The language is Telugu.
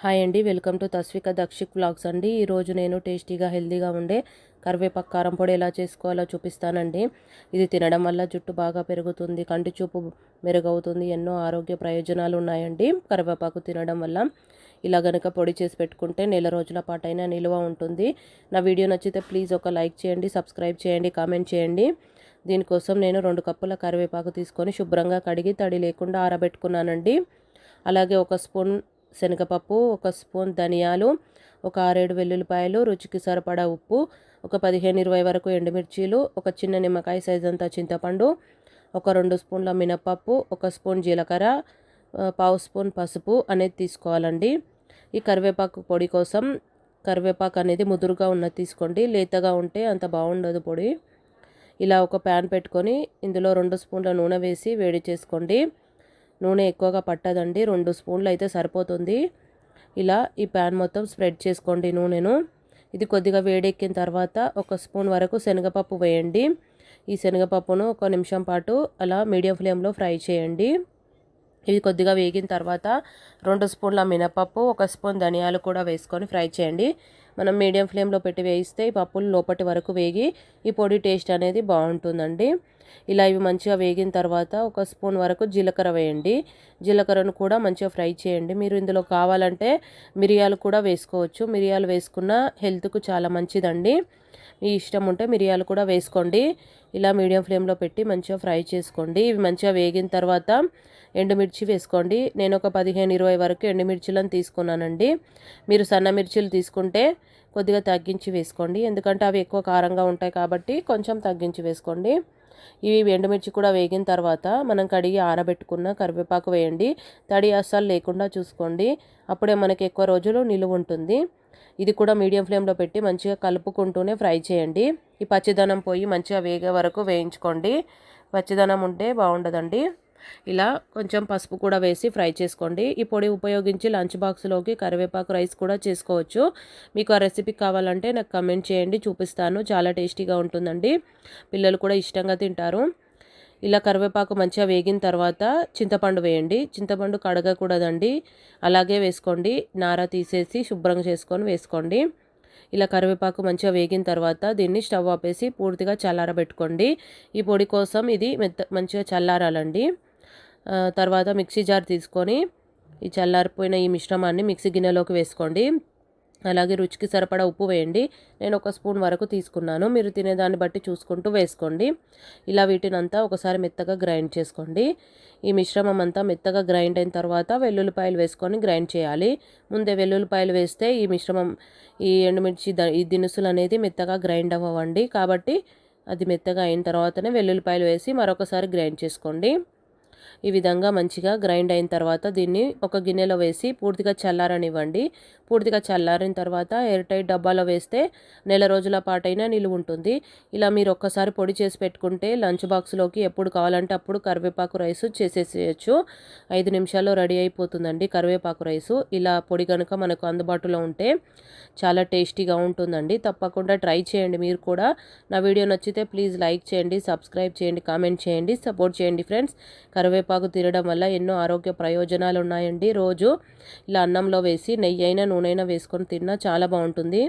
హాయ్ అండి, welcome to Tasvika Dakshik vlogs అండి. ఈరోజు నేను టేస్టీగా హెల్తీగా ఉండే కరివేపాకు కారం పొడి ఎలా చేసుకోవాలో చూపిస్తానండి. ఇది తినడం వల్ల జుట్టు బాగా పెరుగుతుంది, కంటి చూపు మెరుగవుతుంది, ఎన్నో ఆరోగ్య ప్రయోజనాలు ఉన్నాయండి కరివేపాకు తినడం వల్ల. ఇలా గనుక పొడి చేసి పెట్టుకుంటే నెల రోజుల పాటైనా నిల్వ ఉంటుంది. నా వీడియో నచ్చితే ప్లీజ్ ఒక లైక్ చేయండి, సబ్స్క్రైబ్ చేయండి, కామెంట్ చేయండి. దీనికోసం నేను 2 కప్పుల కరివేపాకు తీసుకొని శుభ్రంగా కడిగి తడి లేకుండా ఆరబెట్టుకున్నానండి. అలాగే 1 స్పూన్ శనగపప్పు, 1 స్పూన్ ధనియాలు, ఒక 6-7 వెల్లుల్లిపాయలు, రుచికి సరిపడా ఉప్పు, ఒక 15-20 వరకు ఎండుమిర్చీలు, ఒక చిన్న నిమ్మకాయ సైజ్ అంతా చింతపండు, ఒక 2 స్పూన్ల మినపప్పు, 1 స్పూన్ జీలకర్ర, పావు స్పూన్ పసుపు అనేది తీసుకోవాలండి. ఈ కరివేపాకు పొడి కోసం కరివేపాకు అనేది ముదురుగా ఉన్నది తీసుకోండి, లేతగా ఉంటే అంత బాగుండదు పొడి. ఇలా ఒక ప్యాన్ పెట్టుకొని ఇందులో 2 స్పూన్ల నూనె వేసి వేడి చేసుకోండి. నూనె ఎక్కువగా పట్టదండి, 2 స్పూన్లు అయితే సరిపోతుంది. ఇలా ఈ ప్యాన్ మొత్తం స్ప్రెడ్ చేసుకోండి నూనెను. ఇది కొద్దిగా వేడెక్కిన తర్వాత 1 స్పూన్ వరకు శనగపప్పు వేయండి. ఈ శనగపప్పును 1 నిమిషం పాటు అలా మీడియం ఫ్లేమ్లో ఫ్రై చేయండి. ఇవి కొద్దిగా వేగిన తర్వాత 2 స్పూన్ల మినపప్పు, 1 స్పూన్ ధనియాలు కూడా వేసుకొని ఫ్రై చేయండి. మనం మీడియం ఫ్లేమ్లో పెట్టి వేయిస్తే ఈ పప్పులు లోపటి వరకు వేగి ఈ పొడి టేస్ట్ అనేది బాగుంటుందండి. ఇలా ఇవి మంచిగా వేగిన తర్వాత 1 స్పూన్ వరకు జీలకర్ర వేయండి. జీలకర్రను కూడా మంచిగా ఫ్రై చేయండి. మీరు ఇందులో కావాలంటే మిరియాలు కూడా వేసుకోవచ్చు. మిరియాలు వేసుకున్న హెల్త్కు చాలా మంచిదండి. మీ ఇష్టం ఉంటే మిరియాలు కూడా వేసుకోండి. ఇలా మీడియం ఫ్లేమ్లో పెట్టి మంచిగా ఫ్రై చేసుకోండి. ఇవి మంచిగా వేగిన తర్వాత ఎండుమిర్చి వేసుకోండి. నేను ఒక 15-20 వరకు ఎండుమిర్చిలను తీసుకున్నానండి. మీరు సన్న మిర్చిలు తీసుకుంటే కొద్దిగా తగ్గించి వేసుకోండి, ఎందుకంటే అవి ఎక్కువ కారంగా ఉంటాయి కాబట్టి కొంచెం తగ్గించి వేసుకోండి. ఇవి ఎండుమిర్చి కూడా వేగిన తర్వాత మనం కడిగి ఆరబెట్టుకున్న కరివేపాకు వేయండి. తడి అస్సలు లేకుండా చూసుకోండి, అప్పుడే మనకి ఎక్కువ రోజులు నిలువ ఉంటుంది. ఇది కూడా మీడియం ఫ్లేమ్లో పెట్టి మంచిగా కలుపుకుంటూనే ఫ్రై చేయండి. ఈ పచ్చిదనం పోయి మంచిగా వేగే వరకు వేయించుకోండి. పచ్చిదనం ఉంటే బాగుండదండి. ఇలా కొంచెం పసుపు కూడా వేసి ఫ్రై చేసుకోండి. ఈ పొడి ఉపయోగించి లంచ్ బాక్స్లోకి కరివేపాకు రైస్ కూడా చేసుకోవచ్చు. మీకు ఆ రెసిపీ కావాలంటే నాకు కమెంట్ చేయండి, చూపిస్తాను. చాలా టేస్టీగా ఉంటుందండి, పిల్లలు కూడా ఇష్టంగా తింటారు. ఇలా కరివేపాకు మంచిగా వేగిన తర్వాత చింతపండు వేయండి. చింతపండు కడగకూడదండి, అలాగే వేసుకోండి. నార తీసేసి శుభ్రంగా చేసుకొని వేసుకోండి. ఇలా కరివేపాకు మంచిగా వేగిన తర్వాత దీన్ని స్టవ్ ఆపేసి పూర్తిగా చల్లారబెట్టుకోండి. ఈ పొడి కోసం ఇది మంచిగా చల్లారాలండి. తర్వాత మిక్సీ జార్ తీసుకొని ఈ చల్లారిపోయిన ఈ మిశ్రమాన్ని మిక్సీ గిన్నెలోకి వేసుకోండి. అలాగే రుచికి సరిపడా ఉప్పు వేయండి. నేను 1 స్పూన్ వరకు తీసుకున్నాను, మీరు తినేదాన్ని బట్టి చూసుకుంటూ వేసుకోండి. ఇలా వీటినంతా ఒకసారి మెత్తగా గ్రైండ్ చేసుకోండి. ఈ మిశ్రమం అంతా మెత్తగా గ్రైండ్ అయిన తర్వాత వెల్లుల్లిపాయలు వేసుకొని గ్రైండ్ చేయాలి. ముందే వెల్లుల్లిపాయలు వేస్తే ఈ మిశ్రమం, ఈ ఎండుమిర్చి, ఈ దినుసులు అనేది మెత్తగా గ్రైండ్ అవ్వండి. కాబట్టి అది మెత్తగా అయిన తర్వాతనే వెల్లుల్లిపాయలు వేసి మరొకసారి గ్రైండ్ చేసుకోండి. ఈ విధంగా మంచిగా గ్రైండ్ అయిన తర్వాత దీన్ని ఒక గిన్నెలో వేసి పూర్తిగా చల్లారనివ్వండి. పూర్తిగా చల్లారిన తర్వాత ఎయిర్ టైట్ డబ్బాలో వేస్తే నెల రోజుల పాటైనా నిలువ ఉంటుంది. ఇలా మీరు ఒక్కసారి పొడి చేసి పెట్టుకుంటే లంచ్ బాక్స్లోకి ఎప్పుడు కావాలంటే అప్పుడు కరివేపాకు రైస్ చేసేసేయచ్చు. 5 నిమిషాల్లో రెడీ అయిపోతుందండి కరివేపాకు రైసు. ఇలా పొడి కనుక మనకు అందుబాటులో ఉంటే చాలా టేస్టీగా ఉంటుందండి. తప్పకుండా ట్రై చేయండి మీరు కూడా. నా వీడియో నచ్చితే ప్లీజ్ లైక్ చేయండి, సబ్స్క్రైబ్ చేయండి, కామెంట్ చేయండి, సపోర్ట్ చేయండి ఫ్రెండ్స్. కరివేపాకు తినడం వల్ల ఎన్నో ఆరోగ్య ప్రయోజనాలు ఉన్నాయండి. రోజు ఇలా అన్నంలో వేసి నెయ్యి అయినా నూనె అయినా వేసుకొని తిన్నా చాలా బాగుంటుంది.